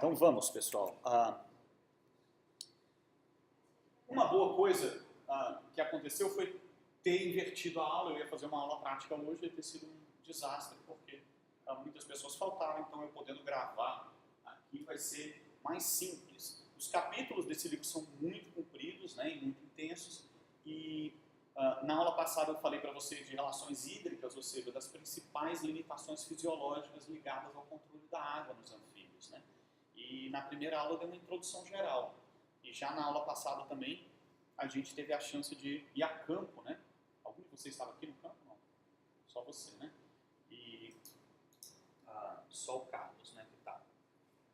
Então vamos, pessoal. Uma boa coisa que aconteceu foi ter invertido a aula. Eu ia fazer uma aula prática hoje e ter sido um desastre, porque muitas pessoas faltaram, então eu podendo gravar aqui vai ser mais simples. Os capítulos desse livro são muito compridos, né, e muito intensos, e na aula passada eu falei para vocês de relações hídricas, ou seja, das principais limitações fisiológicas ligadas ao controle da água nos anfíbios, né? E na primeira aula eu dei uma introdução geral. E já na aula passada também a gente teve a chance de ir a campo, né? Algum de vocês estava aqui no campo? Não. Só você, né? E só o Carlos, né? Que tá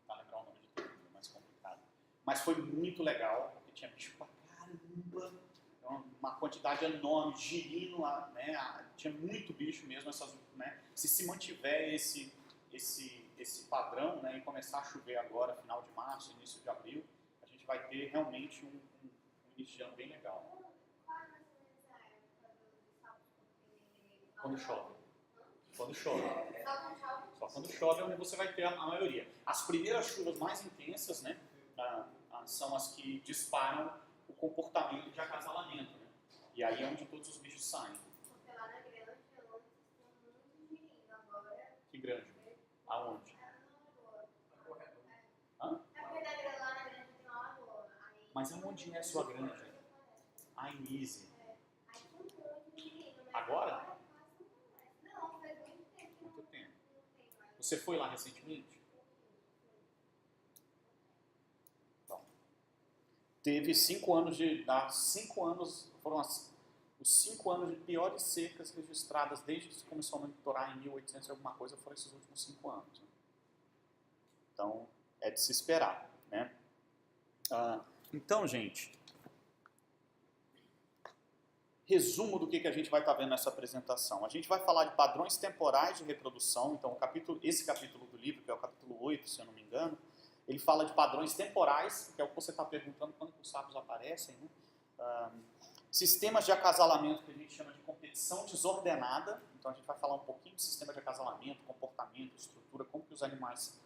lembrar o nome de todo mundo, é mais complicado. Mas foi muito legal, porque tinha bicho pra caramba. Uma quantidade enorme, girino, né? Tinha muito bicho mesmo. Né? Se mantiver esse padrão, né, e começar a chover agora, final de março, início de abril, a gente vai ter realmente um início de ano bem legal. Quando chove. Quando chove. Só quando chove é onde você vai ter a maioria. As primeiras chuvas mais intensas, né, são as que disparam o comportamento de acasalamento, né? E aí é onde todos os bichos saem. Porque lá na granja, muito girino agora. Que granja? Aonde? Hã? É porque lá na granja tem uma lagoa. Mas aonde é a sua granja? A Inise. Aí tem muito girino. Agora? Não, faz muito tempo. Muito tempo. Você foi lá recentemente? Então, teve 5 anos de... 5 anos, foram os 5 anos de piores secas registradas desde que se começou a monitorar em 1800 e alguma coisa, foram esses últimos 5 anos. Né? Então, é de se esperar, né? Então, gente, resumo do que a gente vai estar vendo nessa apresentação. A gente vai falar de padrões temporais de reprodução. Então, esse capítulo do livro, que é o capítulo 8, se eu não me engano, ele fala de padrões temporais, que é o que você está perguntando quando os sapos aparecem, né? Sistemas de acasalamento, que a gente chama de competição desordenada. Então, a gente vai falar um pouquinho de sistema de acasalamento, comportamento, estrutura, como que os animais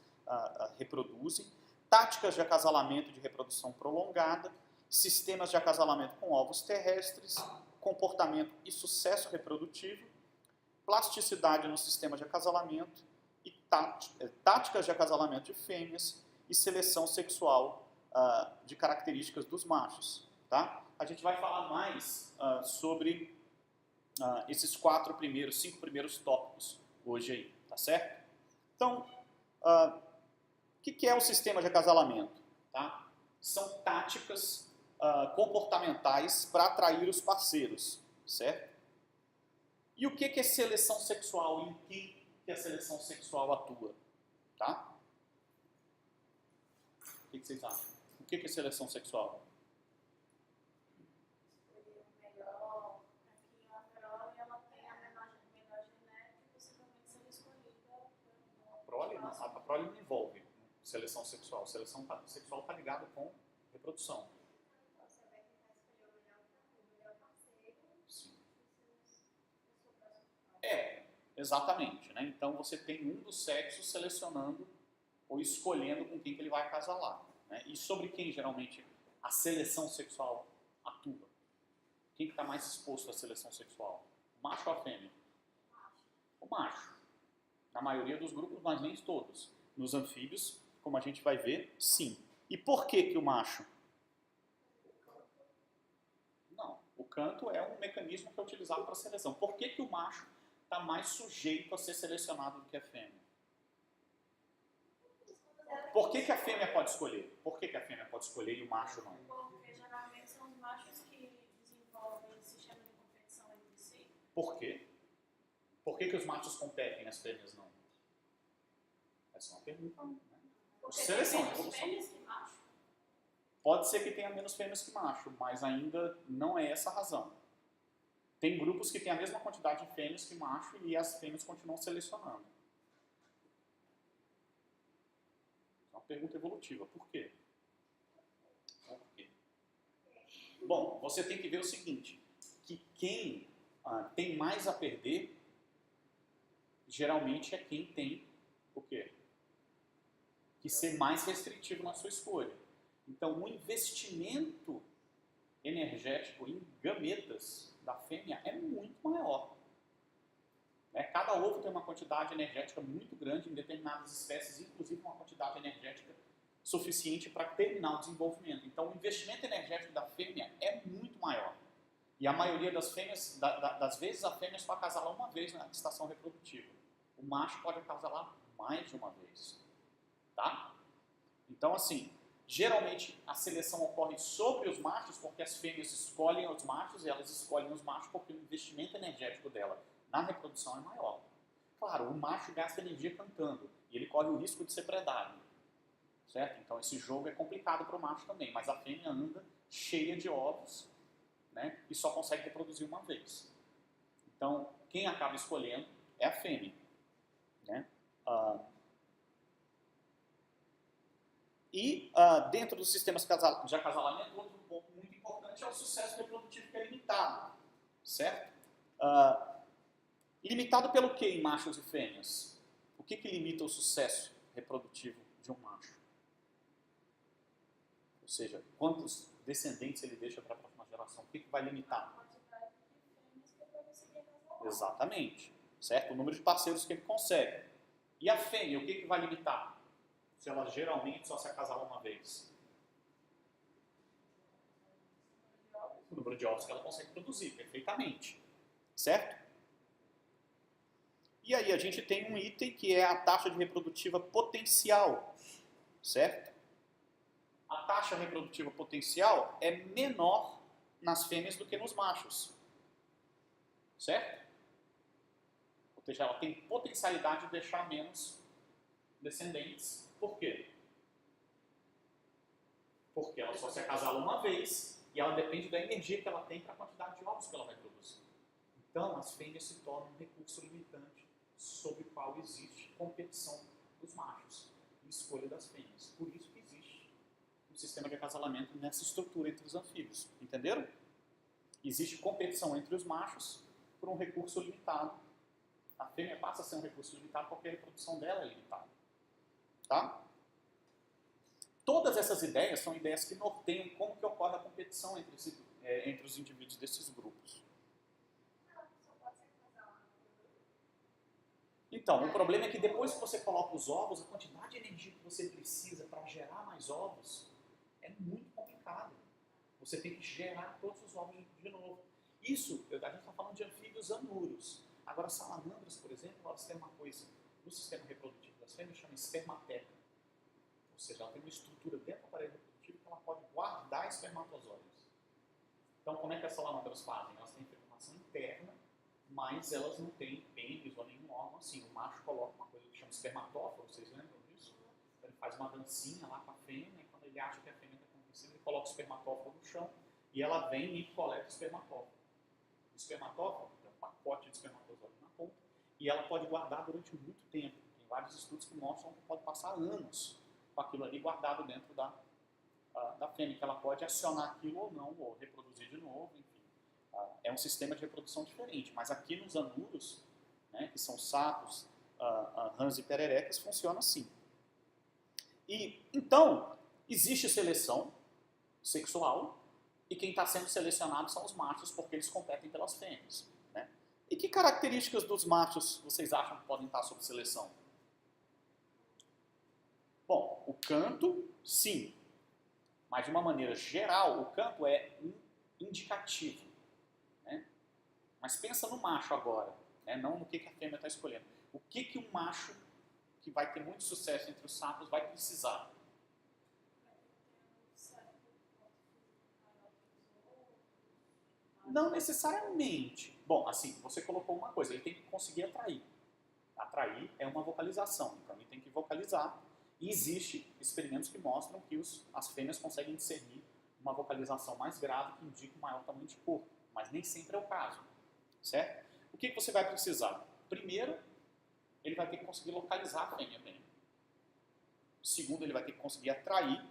reproduzem. Táticas de acasalamento e de reprodução prolongada, sistemas de acasalamento com ovos terrestres, comportamento e sucesso reprodutivo, plasticidade no sistema de acasalamento, e táticas de acasalamento de fêmeas e seleção sexual de características dos machos. Tá? A gente vai falar mais sobre esses 5 primeiros tópicos hoje aí, tá certo? Então, o que é o sistema de acasalamento? Tá? São táticas comportamentais para atrair os parceiros, certo? E o que é seleção sexual e em que a seleção sexual atua? Tá? O que vocês acham? O que é seleção sexual? Escolher o melhor, para que a prole ela tenha a menor genética e possivelmente ser escolhida. A prole não envolve seleção sexual. Seleção sexual está ligada com reprodução. Sim. Exatamente. Né? Então você tem um dos sexos selecionando ou escolhendo com quem que ele vai acasalar. Né? E sobre quem geralmente a seleção sexual atua? Quem que está mais exposto à seleção sexual? O macho ou a fêmea? O macho. Na maioria dos grupos, mas nem todos. Nos anfíbios, como a gente vai ver, sim. E por que o macho? Não. O canto é um mecanismo que é utilizado para seleção. Por que o macho está mais sujeito a ser selecionado do que a fêmea? Por que a fêmea pode escolher? Por que a fêmea pode escolher e o macho não? Porque geralmente são os machos que desenvolvem o sistema de competição entre si. Por quê? Por que os machos competem e as fêmeas não? Essa é uma pergunta. Né? Seleção, evolução. Pode ser que tenha menos fêmeas que macho, mas ainda não é essa a razão. Tem grupos que têm a mesma quantidade de fêmeas que macho e as fêmeas continuam selecionando. É uma pergunta evolutiva. Por quê? Por quê? Bom, você tem que ver o seguinte, que quem tem mais a perder, geralmente é quem tem o quê? que ser mais restritivo na sua escolha. Então, o investimento energético em gametas da fêmea é muito maior. Né? Cada ovo tem uma quantidade energética muito grande em determinadas espécies, inclusive uma quantidade energética suficiente para terminar o desenvolvimento. Então, o investimento energético da fêmea é muito maior. E a maioria das fêmeas, das vezes, a fêmea só acasala uma vez na estação reprodutiva. O macho pode acasalar mais de uma vez. Tá? Então, assim, geralmente a seleção ocorre sobre os machos porque as fêmeas escolhem os machos e elas escolhem os machos porque o investimento energético dela na reprodução é maior. Claro, o macho gasta energia cantando e ele corre o risco de ser predado. Certo? Então esse jogo é complicado para o macho também, mas a fêmea anda cheia de ovos, né, e só consegue reproduzir uma vez. Então, quem acaba escolhendo é a fêmea. Né? Dentro dos sistemas de acasalamento, outro ponto muito importante é o sucesso reprodutivo que é limitado. Certo? Limitado pelo que em machos e fêmeas? O que limita o sucesso reprodutivo de um macho? Ou seja, quantos descendentes ele deixa para a próxima geração? O que vai limitar? Exatamente. Certo? O número de parceiros que ele consegue. E a fêmea, o que vai limitar? Se ela geralmente só se acasala uma vez. O número de ovos que ela consegue produzir, perfeitamente. Certo? E aí a gente tem um item que é a taxa de reprodutiva potencial. Certo? A taxa reprodutiva potencial é menor nas fêmeas do que nos machos. Certo? Ou seja, ela tem potencialidade de deixar menos descendentes. Por quê? Porque ela só se acasala uma vez e ela depende da energia que ela tem para a quantidade de ovos que ela vai produzir. Então, as fêmeas se tornam um recurso limitante sobre o qual existe competição dos machos e escolha das fêmeas. Por isso que existe um sistema de acasalamento nessa estrutura entre os anfíbios. Entenderam? Existe competição entre os machos por um recurso limitado. A fêmea passa a ser um recurso limitado porque a reprodução dela é limitada. Tá? Todas essas ideias são ideias que norteiam como que ocorre a competição entre os indivíduos desses grupos. Então, o problema é que depois que você coloca os ovos, a quantidade de energia que você precisa para gerar mais ovos é muito complicado. Você tem que gerar todos os ovos de novo. Isso, a gente está falando de anfíbios anuros. Agora, salamandras, por exemplo, elas têm uma coisa no sistema reprodutivo das fêmeas que chama espermateca. Ou seja, ela tem uma estrutura dentro do aparelho reprodutivo que ela pode guardar espermatozoides. Então, como é que as salamandras fazem? Elas têm fecundação interna, mas elas não têm pênis ou nenhum órgão assim. O macho coloca uma coisa que chama espermatóforo, vocês lembram disso? Então, ele faz uma dancinha lá com a fêmea, e quando ele acha que a fêmea está acontecendo, ele coloca o espermatóforo no chão, e ela vem e coleta o espermatóforo. O espermatóforo é um pacote de espermatozoide na ponta, e ela pode guardar durante muito tempo. Tem vários estudos que mostram que pode passar anos com aquilo ali guardado dentro da fêmea, que ela pode acionar aquilo ou não, ou reproduzir de novo, enfim. É um sistema de reprodução diferente, mas aqui nos anuros, né, que são sapos, rãs e pererecas, funciona assim. E, então, existe seleção sexual, e quem está sendo selecionado são os machos, porque eles competem pelas fêmeas. Né? E que características dos machos vocês acham que podem estar sob seleção? Bom, o canto, sim. Mas de uma maneira geral, o canto é um indicativo. Né? Mas pensa no macho agora, né? Não no que a fêmea está escolhendo. O que um macho que vai ter muito sucesso entre os sapos vai precisar? Não necessariamente. Bom, assim, você colocou uma coisa, ele tem que conseguir atrair. Atrair é uma vocalização, então ele tem que vocalizar. E existem experimentos que mostram que as fêmeas conseguem discernir uma vocalização mais grave que indica um maior tamanho de corpo, mas nem sempre é o caso, certo? O que você vai precisar? Primeiro, ele vai ter que conseguir localizar a fêmea bem. Segundo, ele vai ter que conseguir atrair,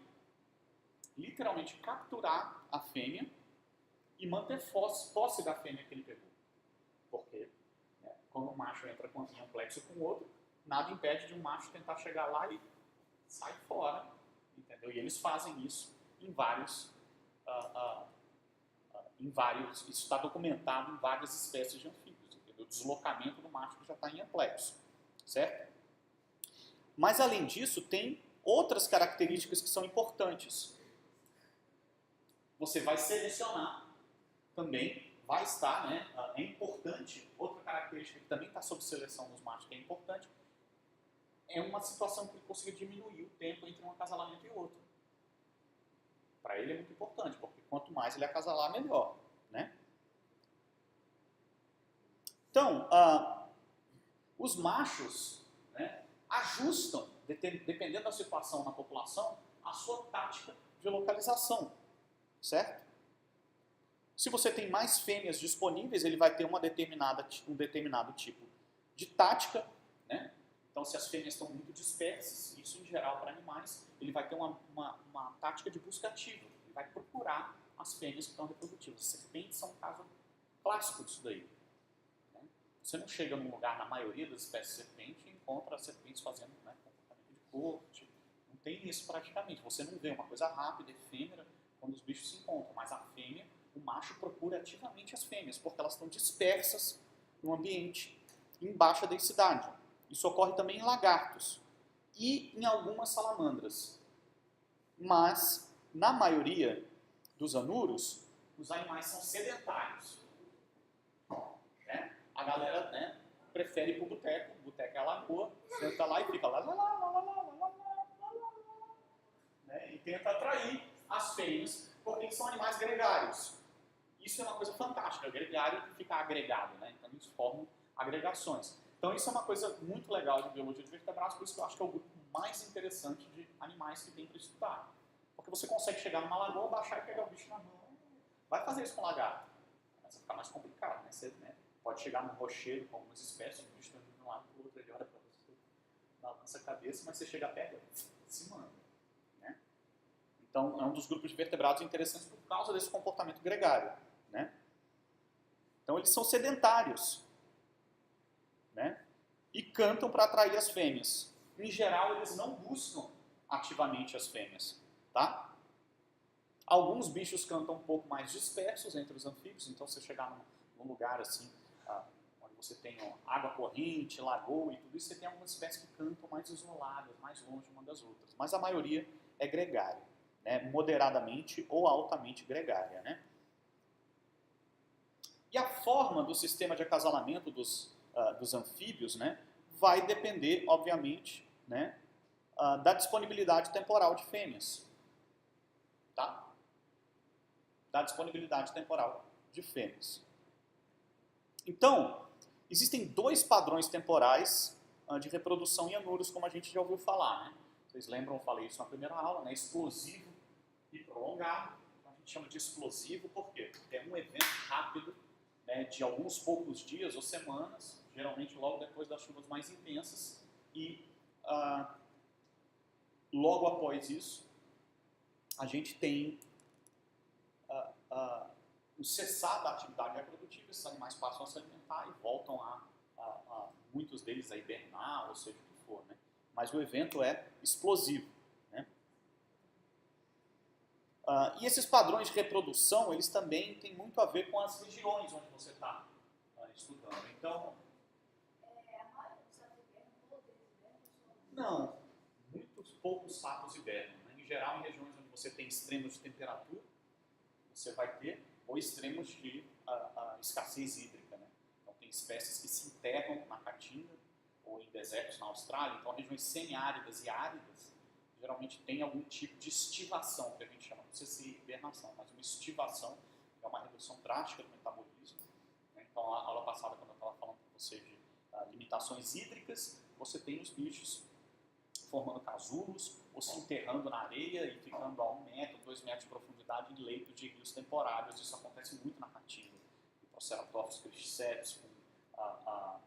literalmente capturar a fêmea e manter posse da fêmea que ele pegou. Porque, quando um macho entra em um plexo com o outro, nada impede de um macho tentar chegar lá e sai fora, entendeu? E eles fazem isso em vários, isso está documentado em várias espécies de anfíbios, entendeu? O deslocamento do macho que já está em aplexo, certo? Mas além disso, tem outras características que são importantes. Você vai selecionar também, vai estar, né? É importante, outra característica que também está sob seleção dos machos que é importante, é uma situação que ele consiga diminuir o tempo entre um acasalamento e outro. Para ele é muito importante, porque quanto mais ele acasalar, melhor, né? Então, os machos, né, ajustam, dependendo da situação na população, a sua tática de localização, certo? Se você tem mais fêmeas disponíveis, ele vai ter um determinado tipo de tática, né? Então, se as fêmeas estão muito dispersas, isso em geral para animais, ele vai ter uma tática de busca ativa. Ele vai procurar as fêmeas que estão reprodutivas. As serpentes são um caso clássico disso daí. Né? Você não chega num lugar, na maioria das espécies de serpente, e encontra as serpentes fazendo, né, comportamento de corte. Não tem isso praticamente. Você não vê uma coisa rápida, efêmera, quando os bichos se encontram. Mas a fêmea, o macho procura ativamente as fêmeas, porque elas estão dispersas no ambiente em baixa densidade. Isso ocorre também em lagartos e em algumas salamandras. Mas, na maioria dos anuros, os animais são sedentários. Né? A galera, né, prefere ir para o boteco. O boteco é a lagoa, senta lá e fica lá, né, e tenta atrair as fêmeas, porque eles são animais gregários. Isso é uma coisa fantástica, o gregário que fica agregado, né? Então eles formam agregações. Então isso é uma coisa muito legal de biologia de vertebrados, por isso que eu acho que é o grupo mais interessante de animais que tem para estudar. Porque você consegue chegar numa lagoa, baixar e pegar o bicho na mão. Vai fazer isso com lagarto. Mas vai ficar mais complicado, né? Você, né, pode chegar num rochedo com algumas espécies, o bicho está indo de um lado para o outro, ele olha para você, balança a cabeça, mas você chega perto, ele se manda. Né? Então é um dos grupos de vertebrados interessantes por causa desse comportamento gregário. Né? Então eles são sedentários, né? E cantam para atrair as fêmeas. Em geral, eles não buscam ativamente as fêmeas. Tá? Alguns bichos cantam um pouco mais dispersos entre os anfíbios, então se você chegar num lugar assim, onde você tem água corrente, lagoa e tudo isso, você tem algumas espécies que cantam mais isoladas, mais longe uma das outras. Mas a maioria é gregária, né? Moderadamente ou altamente gregária. Né? E a forma do sistema de acasalamento dos anfíbios, né, vai depender, obviamente, né, da disponibilidade temporal de fêmeas. Tá? Da disponibilidade temporal de fêmeas. Então, existem dois padrões temporais de reprodução em anuros, como a gente já ouviu falar. Né? Vocês lembram, eu falei isso na primeira aula, né? Explosivo e prolongado. A gente chama de explosivo por quê? Porque é um evento rápido, né, de alguns poucos dias ou semanas, geralmente logo depois das chuvas mais intensas, e logo após isso, a gente tem o cessar da atividade reprodutiva, esses animais passam a se alimentar e voltam muitos deles a hibernar, ou seja o que for. Né? Mas o evento é explosivo. Né? E esses padrões de reprodução, eles também têm muito a ver com as regiões onde você está estudando. Então, não, muitos poucos sapos hibernam. Né? Em geral, em regiões onde você tem extremos de temperatura, você vai ter, ou extremos de escassez hídrica. Né? Então, tem espécies que se enterram na caatinga, ou em desertos na Austrália. Então, regiões semiáridas e áridas, geralmente tem algum tipo de estivação, que a gente chama, não sei se hibernação, mas uma estivação, é uma redução drástica do metabolismo. Né? Então, a aula passada, quando eu estava falando com vocês de limitações hídricas, você tem os bichos formando casulos, ou se enterrando na areia e ficando a 1 metro, 2 metros de profundidade em leitos de rios temporários. Isso acontece muito na caatinga. Proceratops cristiceps, com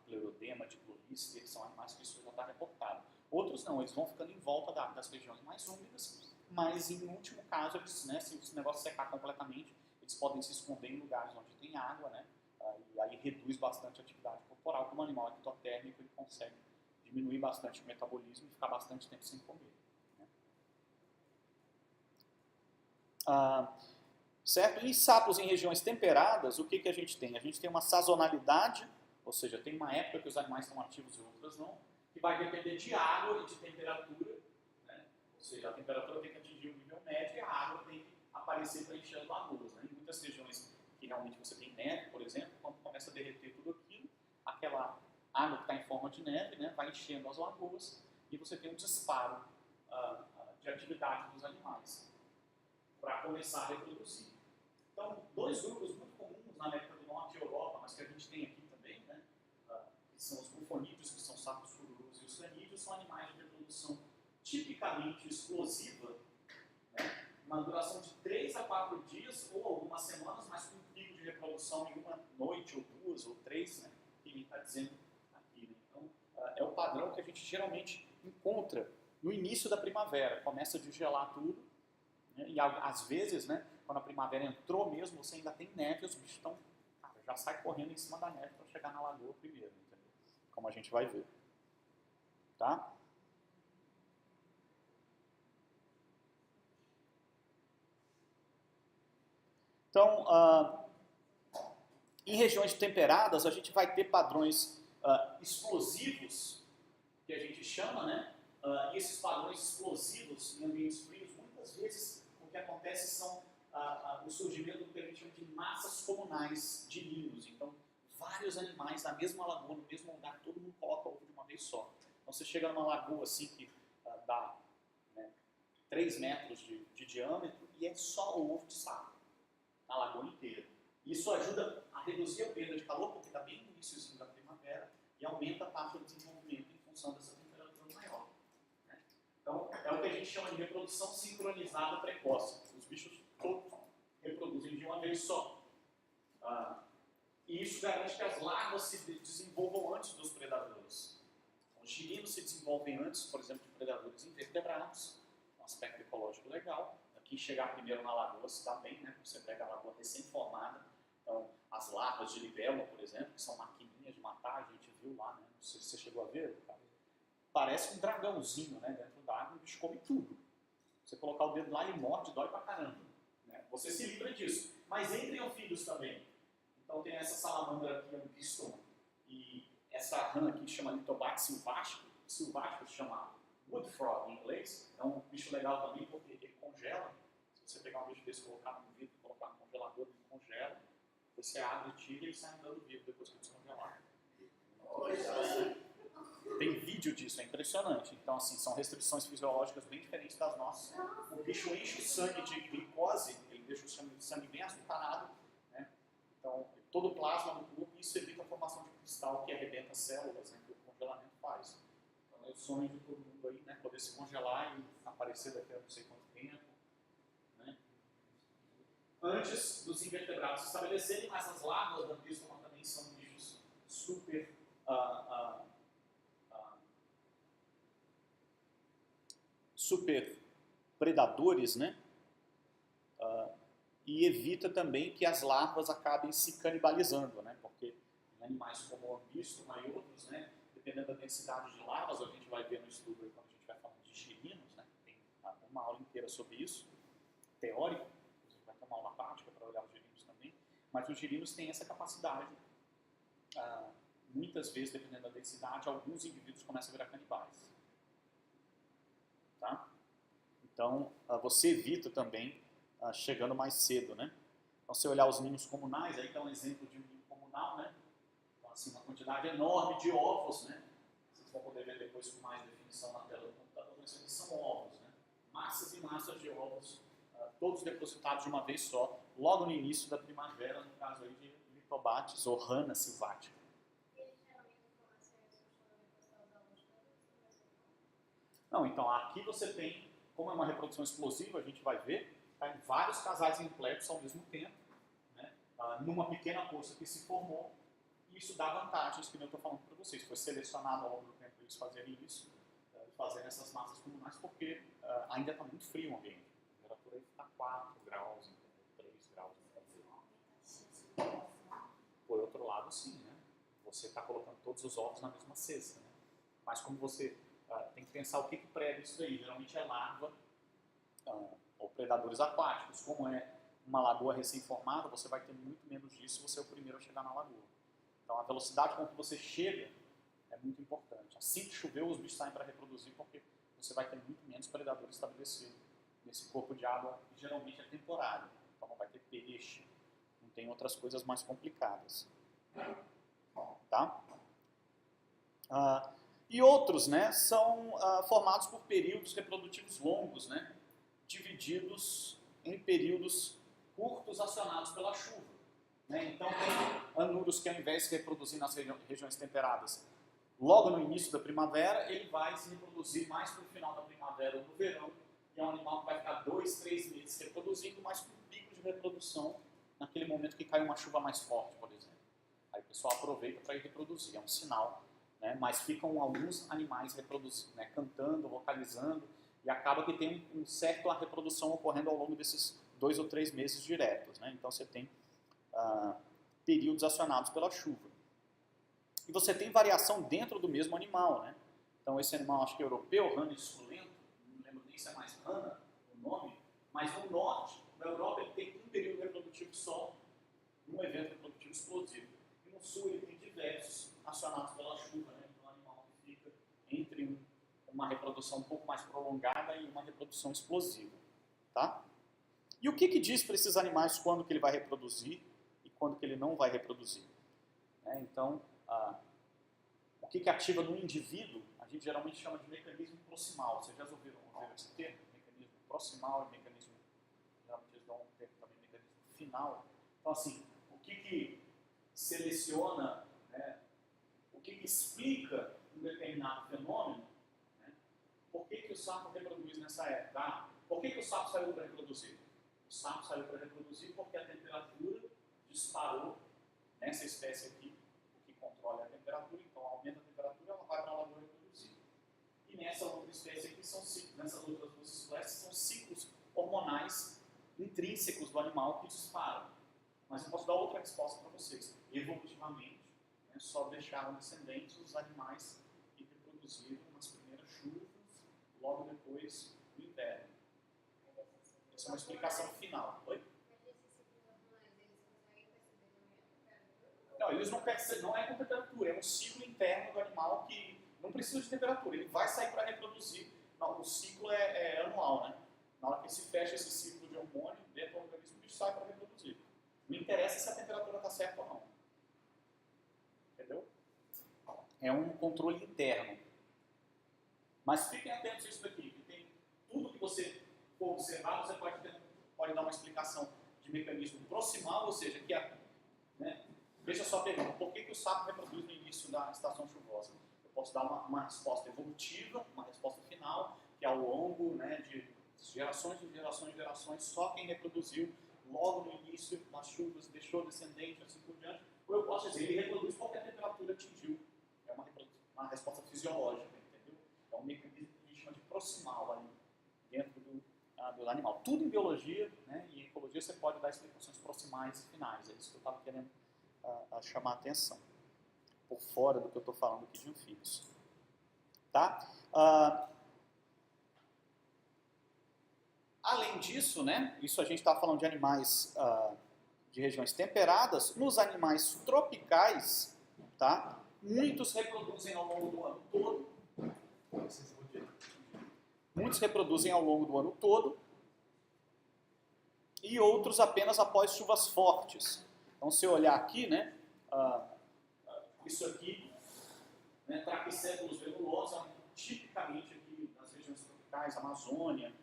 Pleurodema, Diplorice, eles são animais que isso já está reportado. Outros não, eles vão ficando em volta das regiões mais úmidas, mas em último caso, eles, né, se esse negócio secar completamente, eles podem se esconder em lugares onde tem água, né, e aí reduz bastante a atividade corporal. Como animal ectotérmico, ele consegue diminuir bastante o metabolismo e ficar bastante tempo sem comer. Né? Certo? E sapos em regiões temperadas, o que a gente tem? A gente tem uma sazonalidade, ou seja, tem uma época que os animais estão ativos e outras não, que vai depender de água e de temperatura, né? Ou seja, a temperatura tem que atingir o nível médio e a água tem que aparecer para encher as lagoas. Né? Em muitas regiões que realmente você tem neve, por exemplo, quando começa a derreter tudo aquilo, aquela água que está em forma de neve, né, vai enchendo as lagoas e você tem um disparo de atividade dos animais para começar a reproduzir. Então, dois grupos muito comuns na América do Norte e Europa, mas que a gente tem aqui também, né, que são os bufonídeos, que são sapos cururus, e os canídeos, são animais de reprodução tipicamente explosiva, né, uma duração de 3 a 4 dias ou algumas semanas, mas com um pico de reprodução em uma noite, ou 2, ou 3, né, que ele está dizendo aqui. Né? Então, é o padrão que a gente geralmente encontra no início da primavera. Começa a desgelar tudo, né, e às vezes, né, quando a primavera entrou mesmo, você ainda tem neve e os bichos estão, já sai correndo em cima da neve para chegar na lagoa primeiro, entendeu? Como a gente vai ver. Tá? Então, em regiões temperadas, a gente vai ter padrões explosivos, que a gente chama, né? E esses padrões explosivos em ambientes frios, muitas vezes o que acontece são o surgimento do que a gente chama de massas comunais de ninhos. Então, vários animais na mesma lagoa, no mesmo lugar, todo mundo coloca ovo de uma vez só. Então, você chega numa lagoa assim que dá, né, 3 metros de diâmetro e é só o ovo de sapo na lagoa inteira. Isso ajuda a reduzir a perda de calor, porque está bem no início da primavera, e aumenta a taxa de desenvolvimento em função dessa temperatura maior. Né? Então, é o que a gente chama de reprodução sincronizada precoce. Os bichos todos reproduzem de uma vez só. E isso garante que as larvas se desenvolvam antes dos predadores. Os girinos se desenvolvem antes, por exemplo, de predadores invertebrados, um aspecto ecológico legal. Quem chegar primeiro na lagoa se dá bem, né? Você pega a lagoa recém-formada. Então, as larvas de libélula, por exemplo, que são maquininhas de matar, a gente viu lá, né? Não sei se você chegou a ver, cara. Parece um dragãozinho, né? Dentro da água, o bicho come tudo. Você colocar o dedo lá, ele morde, dói pra caramba. Né? Você se livra disso. Mas entre anfíbios também. Então, tem essa salamandra aqui, Anguiston, e essa rã aqui, que chama Lithobax silvático, se chama wood frog em inglês. É um bicho legal também, porque ele congela. Se você pegar um bicho desse, colocar no vidro, colocar no congelador, ele congela. Você abre e tira e ele sai andando vivo depois que descongelar. Tem vídeo disso, é impressionante. Então, assim, são restrições fisiológicas bem diferentes das nossas. O bicho enche o sangue de glicose, ele deixa o sangue bem açucarado, né? Então, todo o plasma no corpo, isso evita a formação de cristal que arrebenta as células, né, que o congelamento faz. Então, é o sonho de todo mundo aí, né, poder se congelar e aparecer daqui a não sei quanto tempo. Né? Antes dos invertebrados se estabelecerem, mas as larvas da Anguiston também são bichos super super predadores, né? E evita também que as larvas acabem se canibalizando, né? Porque animais como o Anguiston e outros, né? Dependendo da densidade de larvas, a gente vai ver no estudo aí, quando a gente vai falar de girinos, né? Tem uma aula inteira sobre isso, teórico, a gente vai ter uma aula prática para olhar os girinos também, mas os girinos têm essa capacidade, muitas vezes, dependendo da densidade, alguns indivíduos começam a virar canibais. Tá? Então, você evita também chegando mais cedo, né? Então, se olhar os ninhos comunais, aí dá um exemplo de um ninho comunal, né? Então, assim, uma quantidade enorme de ovos, né? Vocês vão poder ver depois com mais definição na tela do computador, mas aqui são ovos, né? Massas e massas de ovos, todos depositados de uma vez só, logo no início da primavera, no caso aí de Lithobates ou rana silvática. Não, então aqui você tem, como é uma reprodução explosiva, a gente vai ver, tá, em vários casais empletos ao mesmo tempo, né, numa pequena poça que se formou, e isso dá vantagens que eu estou falando para vocês. Foi selecionado ao longo do tempo para eles fazerem isso, fazerem essas massas comunais, porque ainda está muito frio o ambiente. A temperatura aí está 4 graus, 3 graus. Por outro lado, sim, né? Você está colocando todos os ovos na mesma cesta, né? Mas como você tem que pensar o que prega isso daí. Geralmente é larva, ou predadores aquáticos. Como é uma lagoa recém-formada, você vai ter muito menos disso se você é o primeiro a chegar na lagoa. Então a velocidade com que você chega é muito importante. Assim que choveu, os bichos saem para reproduzir, porque você vai ter muito menos predadores estabelecidos nesse corpo de água, que geralmente é temporário. Então não vai ter peixe, não tem outras coisas mais complicadas. Tá? E outros, né, são formados por períodos reprodutivos longos, né, divididos em períodos curtos acionados pela chuva. Né? Então tem anuros que, ao invés de se reproduzir nas regiões temperadas logo no início da primavera, ele vai se reproduzir mais para o final da primavera ou no verão, e é um animal que vai ficar 2, 3 meses reproduzindo, mas com pico de reprodução naquele momento que cai uma chuva mais forte, por exemplo. Aí o pessoal aproveita para ir reproduzir, é um sinal, né? Mas ficam alguns animais reproduzindo, né? Cantando, vocalizando, e acaba que tem um certo a reprodução ocorrendo ao longo desses 2 ou 3 meses diretos. Né? Então você tem períodos acionados pela chuva. E você tem variação dentro do mesmo animal. Né? Então esse animal, acho que é europeu, rana esculento, não lembro nem se é mais rana o nome, mas no norte da Europa ele tem um período reprodutivo só, um evento reprodutivo explosivo. E no sul ele tem diversos acionados pela chuva. Né? Então é um animal que fica entre uma reprodução um pouco mais prolongada e uma reprodução explosiva. Tá? E o que diz para esses animais quando que ele vai reproduzir e quando que ele não vai reproduzir? Né? Então, o que ativa no indivíduo, a gente geralmente chama de mecanismo proximal. Vocês já ouviram esse termo? Mecanismo proximal e mecanismo, geralmente eles dão um termo também, mecanismo final. Então, assim, o que seleciona, né, o que explica um determinado fenômeno, né, por que o sapo reproduz nessa época? Por que o sapo saiu para reproduzir? O sapo saiu para reproduzir porque a temperatura disparou nessa espécie aqui, que controla a temperatura, então aumenta a temperatura, ela vai para a lagoa reproduzir. E nessa outra espécie aqui, nessas outras duas espécies, são ciclos hormonais intrínsecos do animal que disparam. Mas eu posso dar outra resposta para vocês. Evolutivamente, né, só deixaram descendentes os animais que reproduziram nas primeiras chuvas, logo depois do inverno. Essa é uma explicação final. Oi? Não, eles não percebem, não é com temperatura, é um ciclo interno do animal que não precisa de temperatura, ele vai sair para reproduzir. Não, o ciclo é anual, né? Na hora que se fecha esse ciclo de hormônio, dentro do organismo, ele sai para reproduzir. Não interessa se a temperatura está certa ou não. Entendeu? É um controle interno. Mas fiquem atentos a isso daqui, que tem tudo que você for observar, você pode dar uma explicação de mecanismo proximal, ou seja, que né, veja só a pergunta, por que o sapo reproduz no início da estação chuvosa? Eu posso dar uma resposta evolutiva, uma resposta final, que ao longo, né, de gerações e gerações e gerações, só quem reproduziu logo no início das chuvas deixou descendente, assim por diante. Ou eu posso dizer, ele reproduz porque a temperatura atingiu. É uma resposta fisiológica, entendeu? É um mecanismo que a gente chama de proximal ali, dentro do animal. Tudo em biologia, né, e em ecologia você pode dar explicações proximais e finais. É isso que eu estava querendo chamar a atenção. Por fora do que eu estou falando aqui de anfíbios. Tá? Além disso, né, isso a gente está falando de animais de regiões temperadas. Nos animais tropicais, tá, muitos reproduzem ao longo do ano todo. Muitos reproduzem ao longo do ano todo e outros apenas após chuvas fortes. Então, se eu olhar aqui, né, isso aqui, né, Trachycephulus venulosa, tipicamente aqui nas regiões tropicais, Amazônia,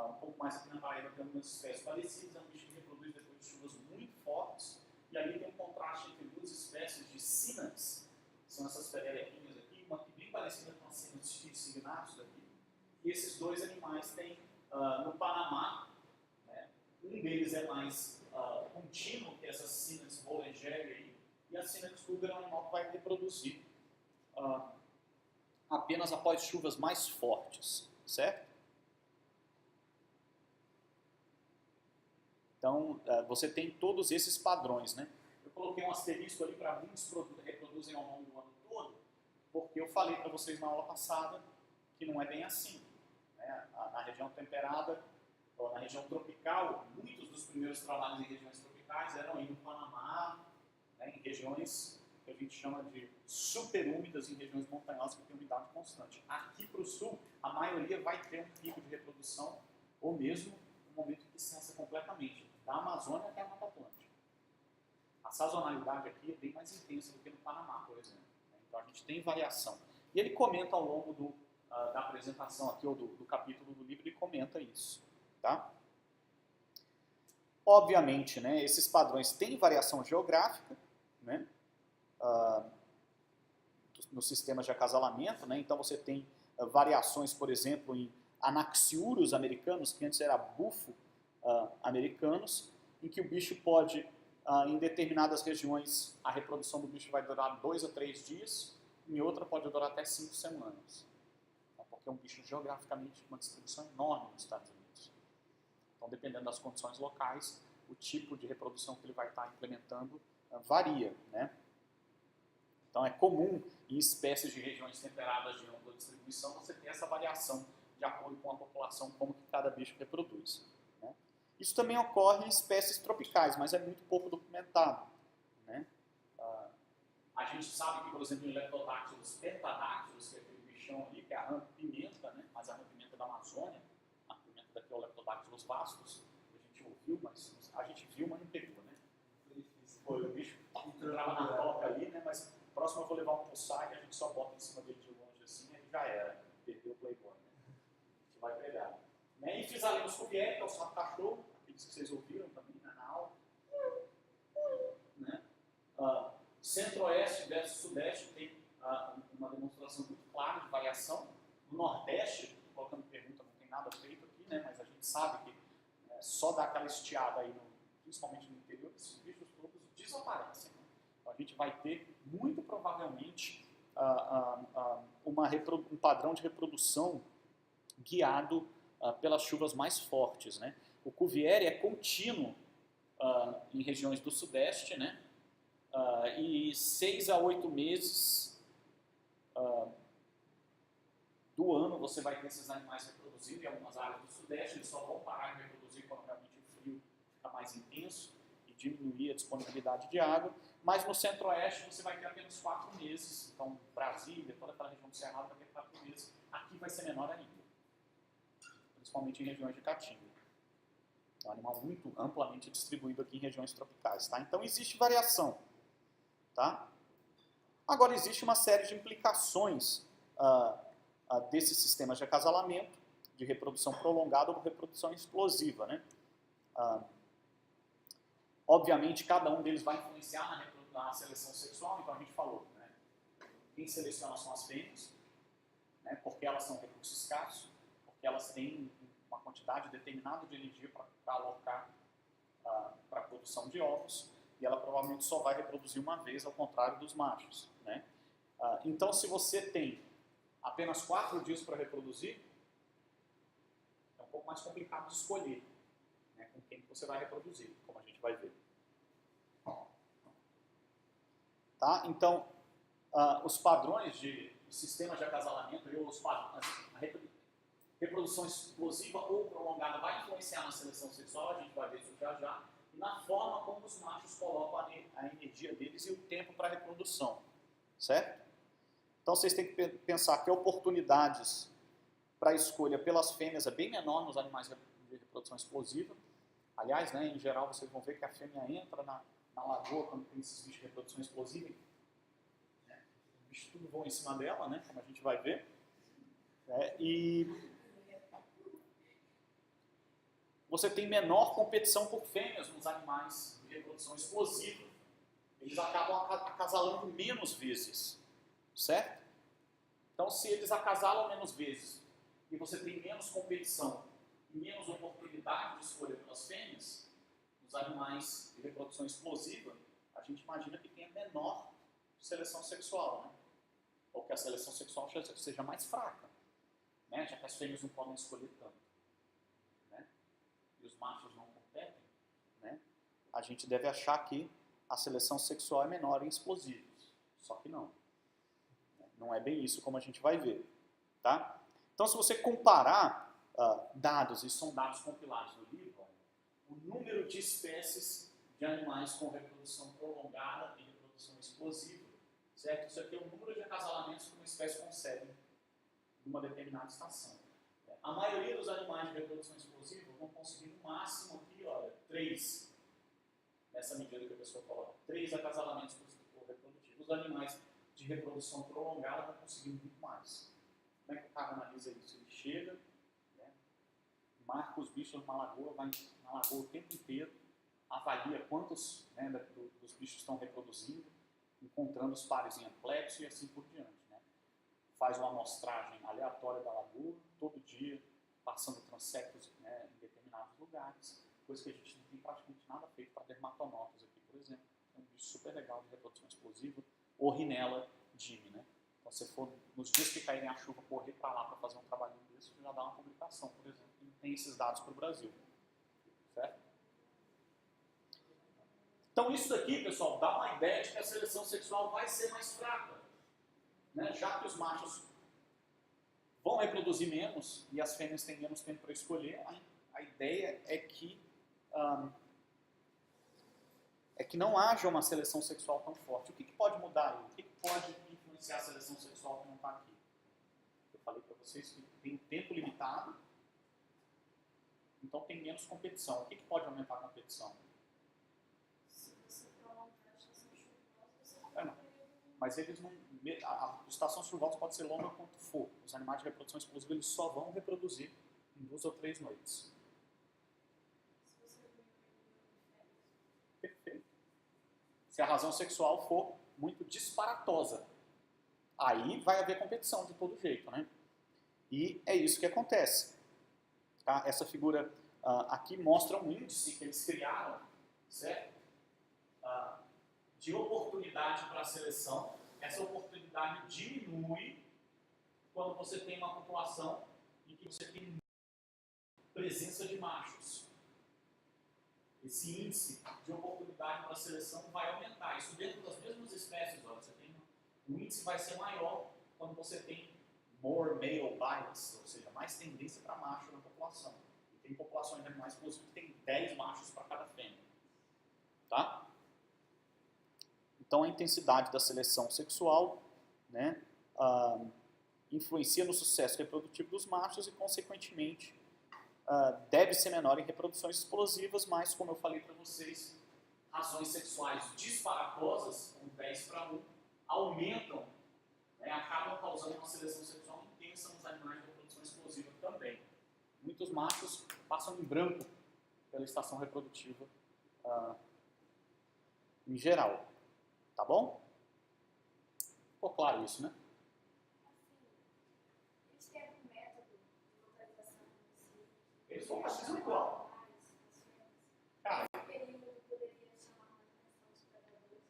um pouco mais aqui na Paraíba tem algumas espécies parecidas, é um bicho que reproduz depois de chuvas muito fortes, e ali tem um contraste entre duas espécies de Cynax, que são essas pererequinhas aqui, uma aqui bem parecida com a Cynax signatus aqui, e esses dois animais têm no Panamá, né, um deles é mais contínuo, que é essa Cynax bolengeri aí, e a Cynax ruber é um animal que vai reproduzir apenas após chuvas mais fortes, certo? Então, você tem todos esses padrões, né? Eu coloquei um asterisco ali para muitos reproduzem ao longo do ano todo, porque eu falei para vocês na aula passada que não é bem assim. Né? Na região temperada, ou na região tropical, muitos dos primeiros trabalhos em regiões tropicais eram aí no Panamá, né, em regiões que a gente chama de superúmidas, em regiões montanhosas que tem umidade constante. Aqui para o sul, a maioria vai ter um pico de reprodução, ou mesmo um momento que cessa completamente, da Amazônia até a Mata Atlântica. A sazonalidade aqui é bem mais intensa do que no Panamá, por exemplo. Então a gente tem variação. E ele comenta ao longo da apresentação aqui, ou do capítulo do livro, ele comenta isso. Tá? Obviamente, né, esses padrões têm variação geográfica, né, nos sistemas de acasalamento, né, então você tem variações, por exemplo, em anaxiúrios americanos, que antes era bufo americanos, em que o bicho pode, em determinadas regiões, a reprodução do bicho vai durar 2 a 3 dias, em outra pode durar até 5 semanas. Porque é um bicho geograficamente com uma distribuição enorme nos Estados Unidos. Então, dependendo das condições locais, o tipo de reprodução que ele vai estar implementando varia, né? Então, é comum em espécies de regiões temperadas de ampla distribuição você ter essa variação de acordo com a população, como que cada bicho reproduz, né? Isso também ocorre em espécies tropicais, mas é muito pouco documentado, né? A gente sabe que, por exemplo, em Leptodáctilos pentadáctilos, que é aquele bichão ali, que é a rã-pimenta, né? Mas a rã-pimenta da Amazônia, a pimenta daqui é o Leptodáctilos vastus, a gente ouviu, mas a gente viu, mas não pegou, né? Foi o bicho entrava na toca ali, né? Mas próximo eu vou levar um pulsar e a gente só bota em cima dele de longe assim, aí já era, perdeu o playboy, né? A gente vai pegar. Né? E Physalenus cuvieri, que é o sapo cachorro, aqueles que vocês ouviram também, né, na aula. Né? Centro-Oeste versus Sudeste tem uma demonstração muito clara de variação. No Nordeste, estou colocando pergunta, não tem nada feito aqui, né? Mas a gente sabe que só dá aquela estiada aí, principalmente no interior, esses bichos todos desaparecem. Né? Então a gente vai ter, muito provavelmente, um padrão de reprodução guiado pelas chuvas mais fortes. Né? O Cuvieri é contínuo em regiões do Sudeste, né? E 6 a 8 meses do ano você vai ter esses animais reproduzindo em algumas áreas do Sudeste. Eles só vão parar de reproduzir quando realmente o frio fica mais intenso e diminuir a disponibilidade de água. Mas no Centro-Oeste você vai ter apenas 4 meses. Então, Brasília, toda aquela região do Cerrado vai ter 4 meses. Aqui vai ser menor ainda, principalmente em regiões de caatinga. É um animal muito amplamente distribuído aqui em regiões tropicais. Tá? Então, existe variação. Tá? Agora, existe uma série de implicações desses sistemas de acasalamento, de reprodução prolongada ou reprodução explosiva. Né? Obviamente, cada um deles vai influenciar na seleção sexual, então a gente falou, né? Quem seleciona são as fêmeas, né? Porque elas são recursos escassos, porque elas têm uma quantidade determinada de energia para alocar para a produção de ovos, e ela provavelmente só vai reproduzir uma vez, ao contrário dos machos. Né? Então, se você tem apenas 4 dias para reproduzir, é um pouco mais complicado de escolher, né, com quem você vai reproduzir, como a gente vai ver. Tá? Então, os padrões de sistemas de acasalamento, a reprodução explosiva ou prolongada vai influenciar na seleção sexual, a gente vai ver isso já já, e na forma como os machos colocam a energia deles e o tempo para a reprodução, certo? Então vocês têm que pensar que oportunidades para a escolha pelas fêmeas é bem menor nos animais de reprodução explosiva. Aliás, né, em geral vocês vão ver que a fêmea entra na lagoa quando tem esses bichos de reprodução explosiva, né? Os bichos tudo vão em cima dela, né, como a gente vai ver. E você tem menor competição por fêmeas nos animais de reprodução explosiva. Eles acabam acasalando menos vezes, certo? Então, se eles acasalam menos vezes e você tem menos competição e menos oportunidade de escolha pelas fêmeas, nos animais de reprodução explosiva, a gente imagina que tenha menor seleção sexual, né? Ou que a seleção sexual seja mais fraca, né? Já que as fêmeas não podem escolher tanto. E os machos não competem, né? A gente deve achar que a seleção sexual é menor em explosivos. Só que não. Não é bem isso como a gente vai ver. Tá? Então, se você comparar dados, e são dados compilados no livro, olha, o número de espécies de animais com reprodução prolongada e reprodução explosiva, certo? Isso aqui é o número de acasalamentos que uma espécie concebe numa determinada estação. A maioria dos animais de reprodução explosiva vão conseguir no máximo aqui, olha, 3, nessa medida que a pessoa coloca, 3 acasalamentos por reprodutivo. Os animais de reprodução prolongada vão conseguir muito mais. Como é que o cara analisa isso? Ele chega, né, marca os bichos numa lagoa, vai na lagoa o tempo inteiro, avalia quantos, né, dos bichos estão reproduzindo, encontrando os pares em amplexo e assim por diante. Né? Faz uma amostragem aleatória da lagoa, todo dia, passando transectos, né, em determinados lugares, coisa que a gente não tem praticamente nada feito para dermatonotus aqui, por exemplo. É um bicho super legal de reprodução explosiva, ou Rhinella Dimi, né? Então, se for nos dias que caírem a chuva, correr para lá para fazer um trabalhinho desse, já dá uma publicação, por exemplo, que não tem esses dados para o Brasil. Certo? Então, isso daqui, pessoal, dá uma ideia de que a seleção sexual vai ser mais fraca. Né? Já que os machos vão reproduzir menos e as fêmeas têm menos tempo para escolher, a ideia é que não haja uma seleção sexual tão forte. O que pode mudar aí? O que pode influenciar a seleção sexual que não está aqui? Eu falei para vocês que tem um tempo limitado, então tem menos competição. O que pode aumentar a competição? Se você prolongar a estação chuvosa, você não. Mas eles não. A estação chuvosa pode ser longa quanto for. Os animais de reprodução explosiva eles só vão reproduzir em 2 ou 3 noites. Se você viu em férias. Perfeito. Se a razão sexual for muito disparatosa, aí vai haver competição de todo jeito, né? E é isso que acontece. Tá? Essa figura aqui mostra um índice que eles criaram, certo? De oportunidade para a seleção. Essa oportunidade diminui quando você tem uma população em que você tem presença de machos. Esse índice de oportunidade para a seleção vai aumentar. Isso dentro das mesmas espécies. Olha, o índice vai ser maior quando você tem more male bias, ou seja, mais tendência para macho na população. E tem populações de animais explosivos que tem 10 machos para cada fêmea. Tá? Então, a intensidade da seleção sexual, né, influencia no sucesso reprodutivo dos machos e, consequentemente, deve ser menor em reproduções explosivas, mas, como eu falei para vocês, razões sexuais disparatosas, como 10:1, aumentam, né, acabam causando uma seleção sexual intensa nos animais de reprodução explosiva também. Muitos machos passam em branco pela estação reprodutiva em geral. Tá bom? Ficou claro isso, né? Eles têm algum método de localização possível? Eles vão fazer igual. Cara, período poderia chamar mais atenção dos predadores?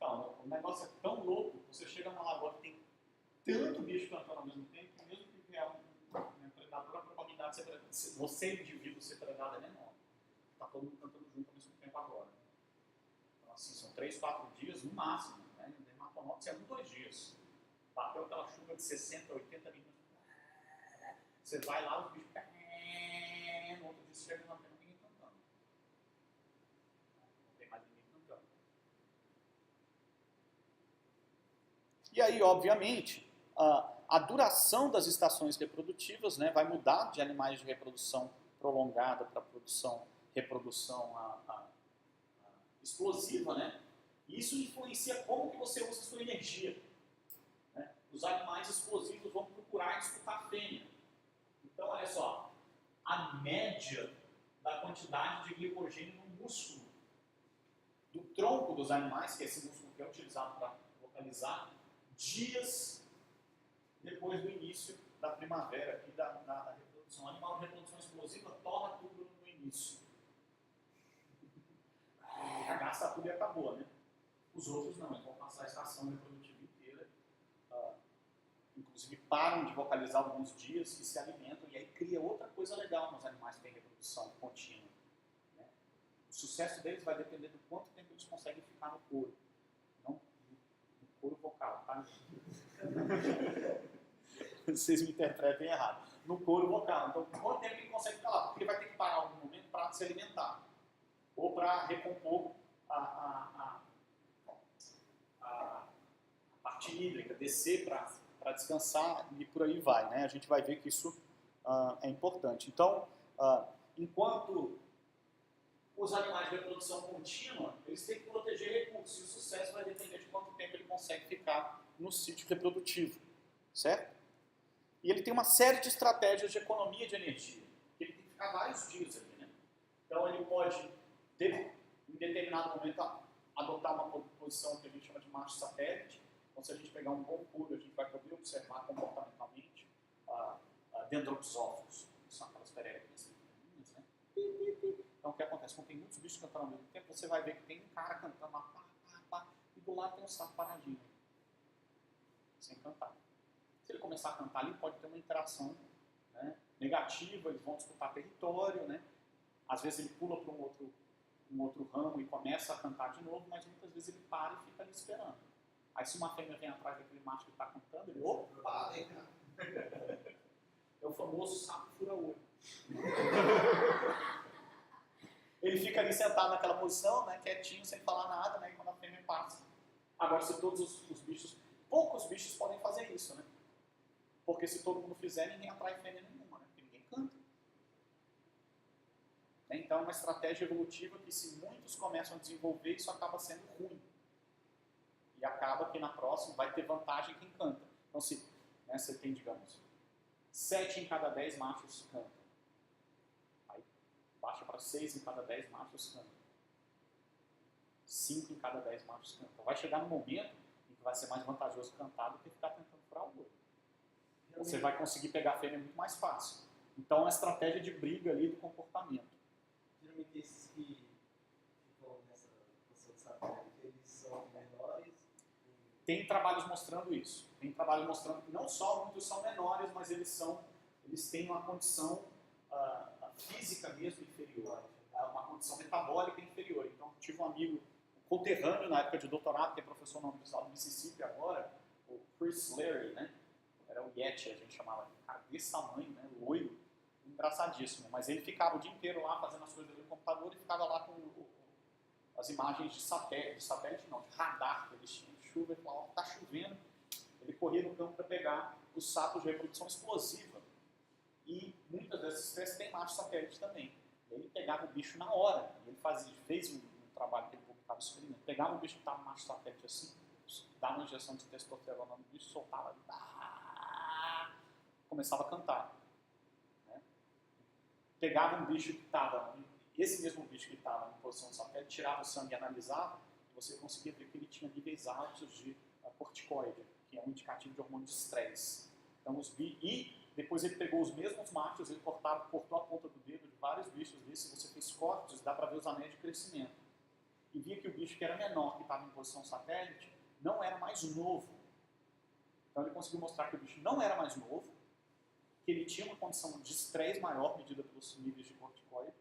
então, o negócio é tão louco, você chega numa lagoa que tem tanto bicho cantando ao mesmo tempo, que mesmo que vier um predador, a probabilidade de você, indivíduo, ser predado é menor. Está todo mundo cantando junto ao mesmo tempo agora. Então, assim, são 3, 4 dias no máximo, né? O dermatonotus é 1, 2 dias. Bateu aquela chuva de 60, 80 minutos. Você vai lá, os bichos no outro dia você chega lá, não tem ninguém cantando. Não tem mais ninguém cantando. E aí, obviamente, a duração das estações reprodutivas, né, vai mudar de animais de reprodução prolongada para reprodução explosiva, né? E isso influencia como que você usa a sua energia. Né? Os animais explosivos vão procurar disputar a fêmea. Então, olha só, a média da quantidade de glicogênio no músculo do tronco dos animais, que é esse músculo que é utilizado para localizar, dias depois do início da primavera e da reprodução. O animal de reprodução explosiva torra tudo no início. Gasta tudo e acabou, né? Os outros não, eles vão passar a estação reprodutiva inteira, inclusive param de vocalizar alguns dias e se alimentam, e aí cria outra coisa legal nos animais que têm reprodução contínua. Né? O sucesso deles vai depender do quanto tempo eles conseguem ficar no couro, não no couro vocal, tá? Vocês me interpretem errado. no couro vocal. Então, quanto tempo ele consegue ficar lá? Porque ele vai ter que parar em algum momento para se alimentar. Ou para recompor a parte hídrica, descer para descansar e por aí vai, né? A gente vai ver que isso é importante. Então, enquanto os animais de reprodução contínua, eles têm que proteger recursos, e o sucesso vai depender de quanto tempo ele consegue ficar no sítio reprodutivo, certo? E ele tem uma série de estratégias de economia de energia, que ele tem que ficar vários dias ali, né? Então ele pode, em determinado momento, adotar uma posição que a gente chama de macho satélite. Então, se a gente pegar um bom couro, a gente vai poder observar comportamentalmente dentro dos óvulos, que são aquelas peregrines pequenininhas, né? Então, o que acontece? Quando tem muitos bichos cantando ao mesmo tempo, você vai ver que tem um cara cantando lá, pá, pá, pá, e do lado tem um sapo paradinho, sem cantar. Se ele começar a cantar ali, pode ter uma interação, né, negativa, eles vão disputar território, né? Às vezes ele pula para um outro ramo e começa a cantar de novo, mas muitas vezes ele para e fica ali esperando. Aí se uma fêmea vem atrás daquele macho que está cantando, ele, opa, vem cá. É o famoso sapo fura-olho. Ele fica ali sentado naquela posição, né, quietinho, sem falar nada, né, e quando a fêmea passa. Agora, se todos os bichos, poucos bichos podem fazer isso, né? Porque se todo mundo fizer, ninguém atrai fêmea nenhuma, né? Porque ninguém canta. Então, é uma estratégia evolutiva que, se muitos começam a desenvolver, isso acaba sendo ruim. E acaba que na próxima vai ter vantagem quem canta. Então, se você tem, digamos, 7 em cada 10 machos cantam. Aí baixa para 6 em cada 10 machos cantam. 5 em cada 10 machos cantam. Vai chegar no momento em que vai ser mais vantajoso cantar do que ficar tentando furar o olho. Você vai conseguir pegar a fêmea muito mais fácil. Então, é uma estratégia de briga ali do comportamento. Geralmente esses que ficam nessa posição de satélite, eles são menores? Tem trabalhos mostrando isso. Tem trabalhos mostrando que não só muitos são menores, mas eles têm uma condição física mesmo inferior, uma condição metabólica inferior. Então, tive um amigo, um conterrâneo na época de doutorado, que é professor na Universidade do Mississippi agora, o Chris Larry, né? Era o Yeti, a gente chamava ele, cara desse tamanho, né? Loiro, engraçadíssimo. Mas ele ficava o dia inteiro lá fazendo as coisas no computador e ficava lá com as imagens de satélite não, de radar que eles tinham, de chuva, ele falava, tá chovendo. Ele corria no campo para pegar os sapos de reprodução explosiva. E muitas dessas espécies têm macho satélite também. E ele pegava o bicho na hora. E ele fez um trabalho que ele publicava experimento. Pegava o bicho que estava macho satélite assim, dava uma injeção de testosterona no bicho, soltava, começava a cantar. Né? Pegava um bicho que estava, esse mesmo bicho que estava em posição de satélite, tirava o sangue e analisava, e você conseguia ver que ele tinha níveis altos de corticoide, que é um indicativo de hormônio de estresse. Então, e depois ele pegou os mesmos machos, ele cortou a ponta do dedo de vários bichos desses, você fez cortes, dá para ver os anéis de crescimento. E via que o bicho que era menor, que estava em posição satélite, não era mais novo. Então ele conseguiu mostrar que o bicho não era mais novo, que ele tinha uma condição de estresse maior medida pelos níveis de corticoide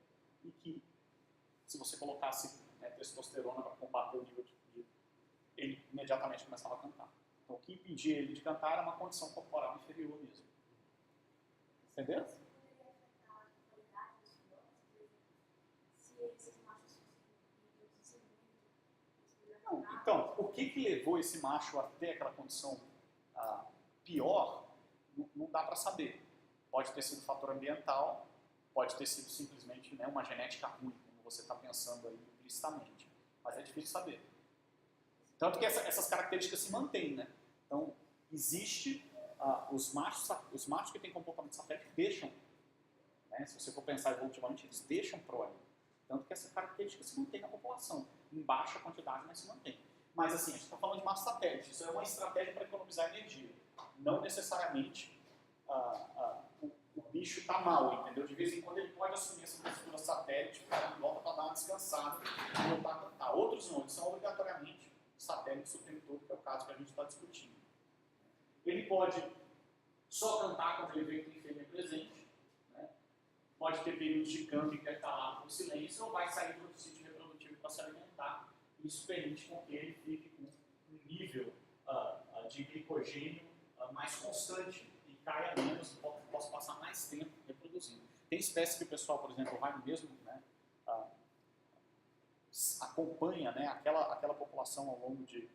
e que, se você colocasse testosterona para combater o nível ele imediatamente começava a cantar. Então o que impedia ele de cantar era uma condição corporal inferior mesmo. Entendeu? Não, então, o que levou esse macho até aquela condição pior, não dá para saber. Pode ter sido fator ambiental, pode ter sido simplesmente uma genética ruim, como você está pensando aí implicitamente. Mas é difícil saber. Tanto que essas características se mantêm, né? Então, existe os machos que têm comportamento satélite deixam, né? Se você for pensar evolutivamente, eles deixam prole. Tanto que essa característica se mantém na população, em baixa quantidade, mas se mantém. Mas assim, a gente está falando de macho satélite, isso é uma estratégia para economizar energia. Não necessariamente o bicho está mal, entendeu? De vez em quando ele pode assumir essa postura satélite para volta para dar uma descansada e voltar a cantar. Outros não, eles são obrigatoriamente satélites o tempo todo, que é o caso que a gente está discutindo. Ele pode só cantar quando ele vê que tem fêmea presente, né? Pode ter períodos de canto em que ele está lá por silêncio, ou vai sair para o sítio reprodutivo para se alimentar. Isso permite com que ele fique com um nível de glicogênio mais constante e caia menos, possa passar mais tempo reproduzindo. Tem espécies que o pessoal, por exemplo, vai mesmo, né, acompanha, né, aquela população ao longo de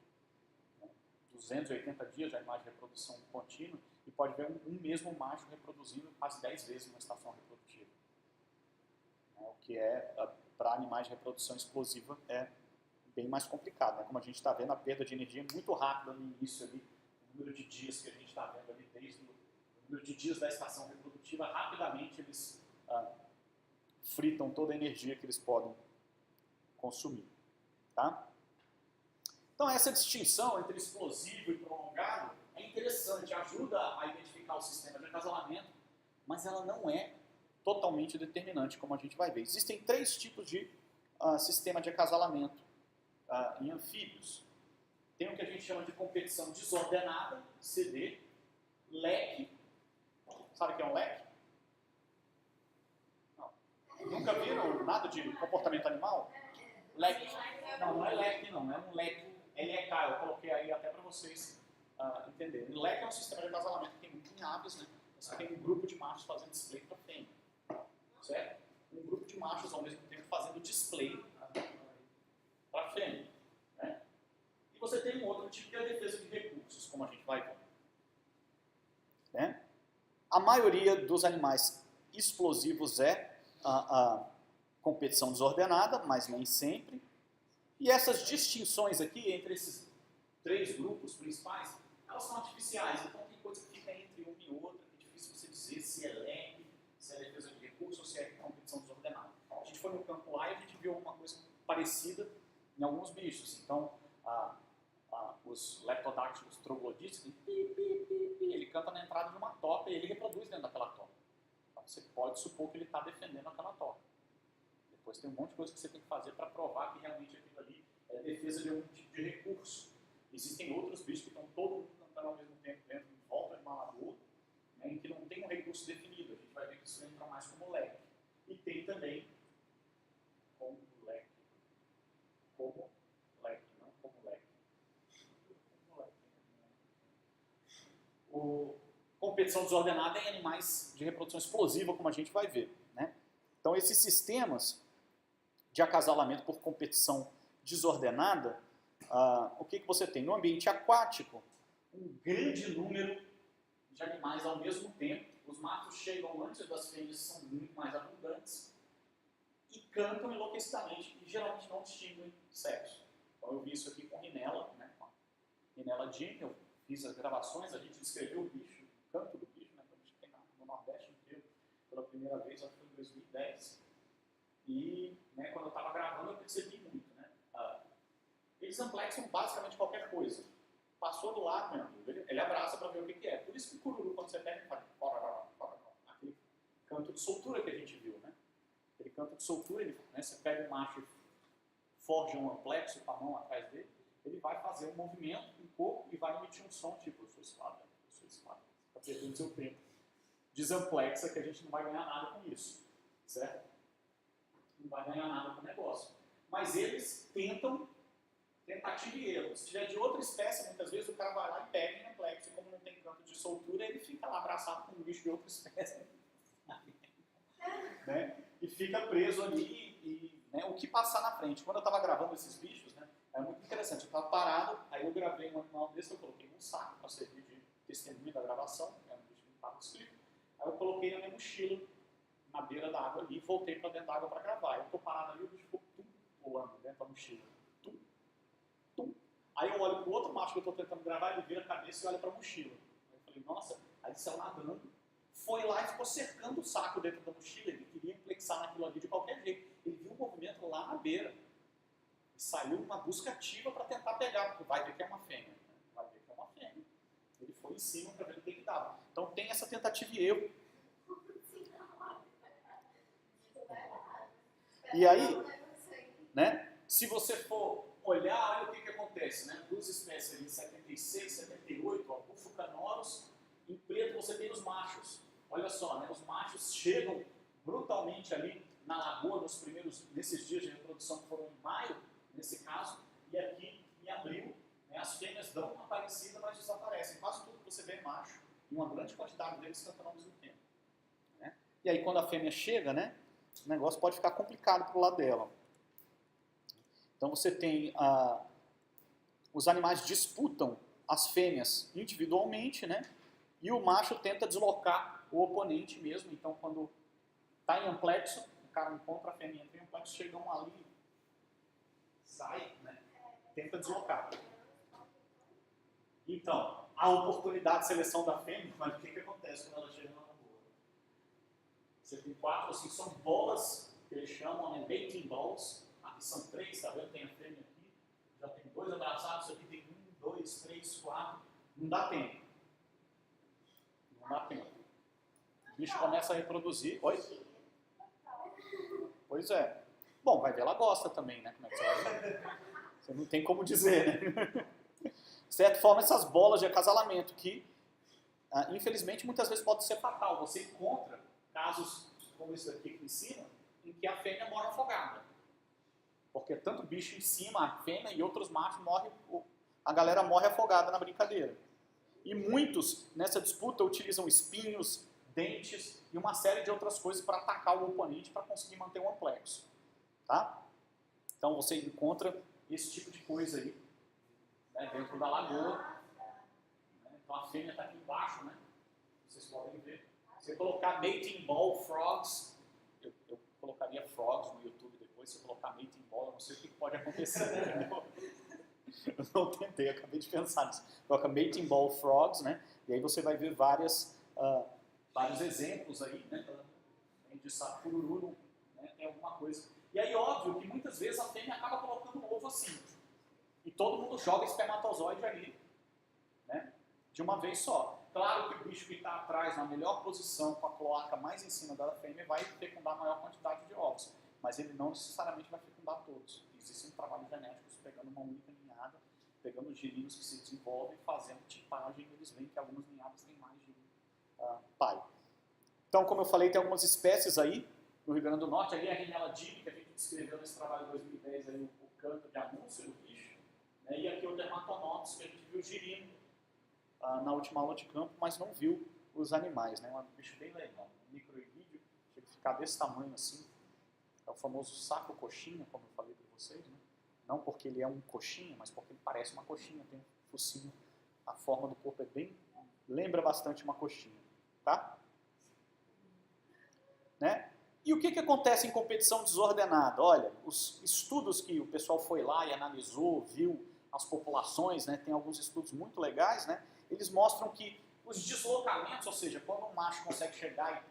280 dias de animais de reprodução contínua e pode ver um mesmo macho reproduzindo quase 10 vezes numa estação reprodutiva. O que para animais de reprodução explosiva, é bem mais complicado. Né? Como a gente está vendo, a perda de energia é muito rápida no início ali, o número de dias que a gente está vendo ali, desde o número de dias da estação reprodutiva, rapidamente eles fritam toda a energia que eles podem consumir. Tá? Então essa distinção entre explosivo e prolongado é interessante, ajuda a identificar o sistema de acasalamento, mas ela não é totalmente determinante, como a gente vai ver. Existem 3 tipos de sistema de acasalamento em anfíbios. Tem o que a gente chama de competição desordenada, CD, leque. Sabe o que é um leque? Não. Nunca viram nada de comportamento animal? Leque. Não é leque não, é um leque. LEK, eu coloquei aí até para vocês entenderem. Leque é um sistema de acasalamento que tem muito em aves, né? Você tem um grupo de machos fazendo display para fêmea. Certo? Um grupo de machos ao mesmo tempo fazendo display para fêmea. Né? E você tem um outro tipo que é a defesa de recursos, como a gente vai ver. Né? A maioria dos animais explosivos é a competição desordenada, mas nem sempre. E essas distinções aqui entre esses 3 grupos principais, elas são artificiais. Então tem coisa que fica entre uma e outra, que é difícil você dizer se é leque, se é defesa de recursos ou se é competição desordenada. A gente foi no campo lá e a gente viu alguma coisa parecida em alguns bichos. Então, os leptodáctilos troglodites, ele canta na entrada de uma toca e ele reproduz dentro daquela toca. Então, você pode supor que ele está defendendo aquela toca. Depois tem um monte de coisa que você tem que fazer para provar que realmente aquilo ali é defesa de algum tipo de recurso. Existem outros bichos que estão todo mundo cantando ao mesmo tempo dentro, em volta de uma lagoa, né, em que não tem um recurso definido. A gente vai ver que isso entra mais como leque. E tem também como leque. Como leque, não como leque. Como leque. Competição desordenada em animais de reprodução explosiva, como a gente vai ver. Né? Então, esses sistemas de acasalamento por competição desordenada, o que você tem? No ambiente aquático, um grande número de animais ao mesmo tempo. Os machos chegam antes das fêmeas, são muito mais abundantes, e cantam enlouquecidamente, e geralmente não distinguem sexo. Então eu vi isso aqui com Rinella, né, com a Rinella Jim, eu fiz as gravações, a gente descreveu o bicho, o canto do bicho, né, que a gente tem no Nordeste inteiro, pela primeira vez, acho que foi em 2010. E né, quando eu estava gravando eu percebi muito. Né? Eles amplexam basicamente qualquer coisa. Passou do lado, meu amigo, ele abraça para ver o que é. Por isso que o cururu, quando você pega, ele faz aquele canto de soltura que a gente viu. Né? Aquele canto de soltura, né, você pega um macho e forja um amplexo com a mão atrás dele, ele vai fazer um movimento um pouco e vai emitir um som tipo, eu sou espada, você está perdendo seu tempo. Desamplexa que a gente não vai ganhar nada com isso. Certo? Não vai ganhar nada com o negócio. Mas eles tentam, tentativa e erro. Se tiver de outra espécie, muitas vezes o cara vai lá e pega em amplexo, e como não tem canto de soltura, ele fica lá abraçado com um bicho de outra espécie. Né? E fica preso ali, e né, o que passar na frente. Quando eu estava gravando esses bichos, né, é muito interessante. Eu estava parado, aí eu gravei um animal desse, eu coloquei num saco para servir de testemunha da gravação, é um bicho que não estava escrito. Aí eu coloquei na minha mochila, na beira da água ali, e voltei para dentro da água para gravar. Eu estou parado ali, o bicho ficou pulando dentro da mochila. Aí eu olho para o outro macho que eu estou tentando gravar, ele vira a cabeça e olha para a mochila. Aí eu falei, nossa, aí ele saiu nadando, foi lá e ficou cercando o saco dentro da mochila, ele queria flexar naquilo ali de qualquer jeito. Ele viu o movimento lá na beira. E saiu numa busca ativa para tentar pegar, porque vai ver que é uma fêmea. Né? Vai ver que é uma fêmea. Ele foi em cima para ver o que ele dava. Então tem essa tentativa e erro. E aí, né, se você for olhar, olha o que acontece, né? Duas espécies ali, 76, 78, ó, Bufocanorus, em preto você tem os machos. Olha só, né, os machos chegam brutalmente ali na lagoa nesses dias de reprodução que foram em maio, nesse caso, e aqui em abril, né, as fêmeas dão uma parecida, mas desaparecem. Quase tudo que você vê é macho, E uma grande quantidade deles cantando ao mesmo tempo. Né? E aí, quando a fêmea chega, né, o negócio pode ficar complicado para o lado dela. Então, você tem... os animais disputam as fêmeas individualmente, né? E o macho tenta deslocar o oponente mesmo. Então, quando está em amplexo, o cara encontra a fêmea em amplexo, chegam ali, sai, né? Tenta deslocar. Então, a oportunidade de seleção da fêmea, mas o que acontece quando ela chega na lagoa? Você tem 4, assim, são bolas, que eles chamam, né? Mating balls. Aqui são 3, tá vendo? Tem a fêmea aqui, já tem 2 abraçados, aqui tem 1, 2, 3, 4. Não dá tempo. Não dá tempo. O bicho começa a reproduzir. Oi? Pois é. Bom, vai ver, ela gosta também, né? Como é que você vai ver? Você não tem como dizer, né? De certa forma, essas bolas de acasalamento que, infelizmente, muitas vezes pode ser fatal. Você encontra casos como esse daqui em cima, em que a fêmea morre afogada. Porque tanto bicho em cima, a fêmea e outros machos morrem, a galera morre afogada na brincadeira. E muitos, nessa disputa, utilizam espinhos, dentes e uma série de outras coisas para atacar o oponente para conseguir manter um amplexo. Tá? Então você encontra esse tipo de coisa aí, né, dentro da lagoa. Né? Então a fêmea está aqui embaixo, né? Vocês podem ver. Se eu colocar mating ball frogs, eu colocaria frogs no YouTube depois. Se eu colocar mating ball, eu não sei o que pode acontecer. Entendeu? Eu não tentei, eu acabei de pensar nisso. Coloca mating ball frogs, né? E aí você vai ver vários exemplos aí, né? De sapururu, né? Tem alguma coisa. E aí, óbvio que muitas vezes a fêmea acaba colocando um ovo assim. E todo mundo joga espermatozoide ali, né? De uma vez só. Claro que o bicho que está atrás, na melhor posição, com a cloaca mais em cima da fêmea, vai fecundar a maior quantidade de ovos. Mas ele não necessariamente vai fecundar todos. Existem trabalhos genéticos pegando uma única ninhada, pegando os girinos que se desenvolvem, fazendo tipagem, e eles veem que algumas ninhadas têm mais de pai. Então, como eu falei, tem algumas espécies aí, no Rio Grande do Norte, ali é a Rhinella dili, que a gente descreveu nesse trabalho de 2010, aí, o canto de anúncio do bicho, né? E aqui o Dermatonopsis, que a gente viu o girino na última aula de campo, mas não viu os animais, né? Um bicho bem legal, um microirídeo, chega a ficar desse tamanho assim, é o famoso saco coxinha, como eu falei para vocês, né? Não porque ele é um coxinha, mas porque ele parece uma coxinha, tem um focinho, a forma do corpo é bem, lembra bastante uma coxinha, tá? Né? E o que acontece em competição desordenada? Olha, os estudos que o pessoal foi lá e analisou, viu as populações, né, tem alguns estudos muito legais, né, eles mostram que os deslocamentos, ou seja, quando um macho consegue chegar e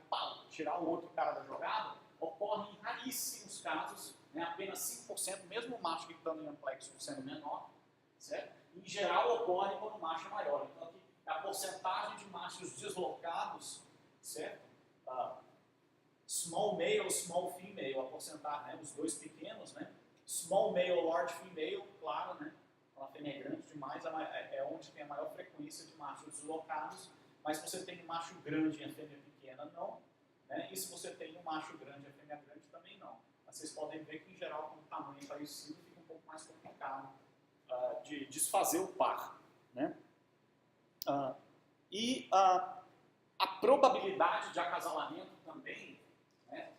tirar o outro cara da jogada, ocorrem em raríssimos casos, né, apenas 5%, mesmo o macho que está em amplexo sendo menor, certo? Em geral ocorre quando o macho é maior. Então aqui a porcentagem de machos deslocados, certo? Small male, small female, a porcentagem, né, os dois pequenos, né? Small male, large female, claro, né? Quando a fêmea é grande demais, é onde tem a maior frequência de machos deslocados, mas se você tem um macho grande e a fêmea pequena, não. Né? E se você tem um macho grande e a fêmea grande, também não. Mas vocês podem ver que, em geral, com o tamanho parecido, fica um pouco mais complicado de desfazer o par. Né? A probabilidade de acasalamento também, né,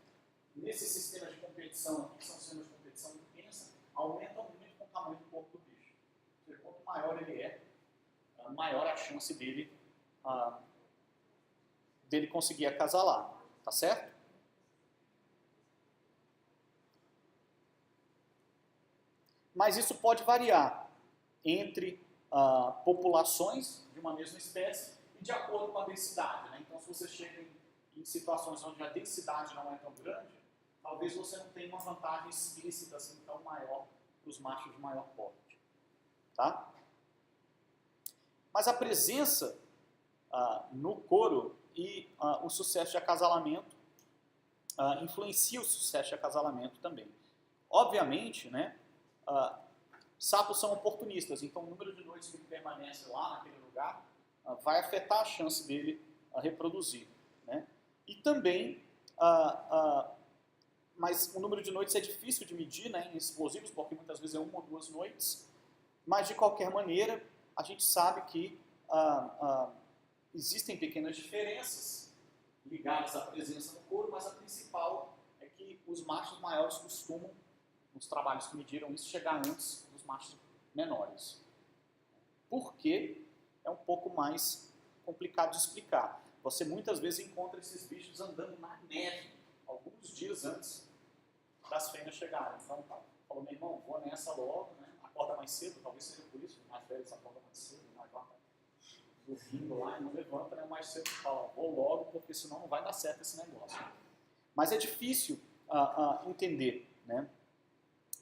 nesses sistemas de competição aqui, que são sistemas de competição intensa, aumenta muito com o tamanho do corpo do bicho. Ou seja, quanto maior ele é, maior a chance dele conseguir acasalar. Tá certo? Mas isso pode variar entre populações de uma mesma espécie e de acordo com a densidade. Né? Então, se você chega em situações onde a densidade não é tão grande, talvez você não tenha uma vantagem explícita assim tão maior para os machos de maior porte. Tá? Mas a presença no couro e o sucesso de acasalamento influencia o sucesso de acasalamento também. Obviamente, né, sapos são oportunistas, então o número de noites que ele permanece lá naquele lugar vai afetar a chance dele reproduzir. Né? E também, mas o número de noites é difícil de medir, né, em explosivos, porque muitas vezes é 1 ou 2 noites, mas de qualquer maneira, a gente sabe que existem pequenas diferenças ligadas à presença no couro, mas a principal é que os machos maiores costumam, nos trabalhos que mediram isso, chegar antes dos machos menores. Por quê? É um pouco mais complicado de explicar. Você muitas vezes encontra esses bichos andando na neve, alguns dias antes das fêmeas chegarem. Então, falou, meu irmão, vou nessa logo, né? Acorda mais cedo, talvez seja por isso, o mais velho acorda mais cedo, o mais jovem dormindo lá e não levanta, né? O mais cedo fala, vou logo, porque senão não vai dar certo esse negócio. Mas é difícil entender, né?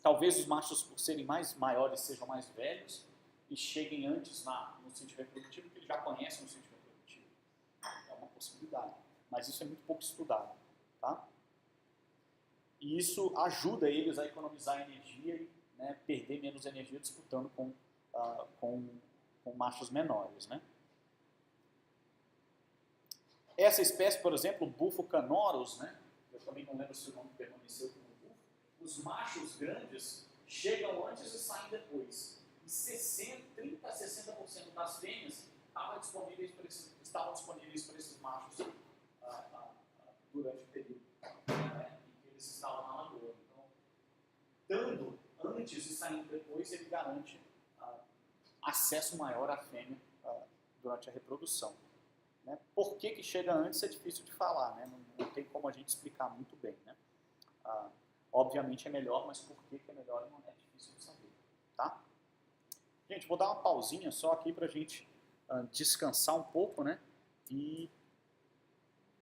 Talvez os machos, por serem mais maiores, sejam mais velhos e cheguem antes no sítio reprodutivo, porque eles já conhecem o sítio reprodutivo. É uma possibilidade, mas isso é muito pouco estudado, tá? E isso ajuda eles a economizar energia e, né, perder menos energia disputando com machos menores, né? Essa espécie, por exemplo, o Bufo canorus, né? Eu também não lembro se o nome permaneceu como bufo. Os machos grandes chegam antes e saem depois. E 30% a 60% das fêmeas estavam disponíveis para esses machos durante o período, né, em que eles estavam na lagoa. Então, dando antes e saindo depois, ele garante acesso maior à fêmea durante a reprodução. Né? Por que chega antes é difícil de falar, né? Não tem como a gente explicar muito bem. Né? Obviamente é melhor, mas por que é melhor não é difícil de saber. Tá? Gente, vou dar uma pausinha só aqui para a gente descansar um pouco, né? E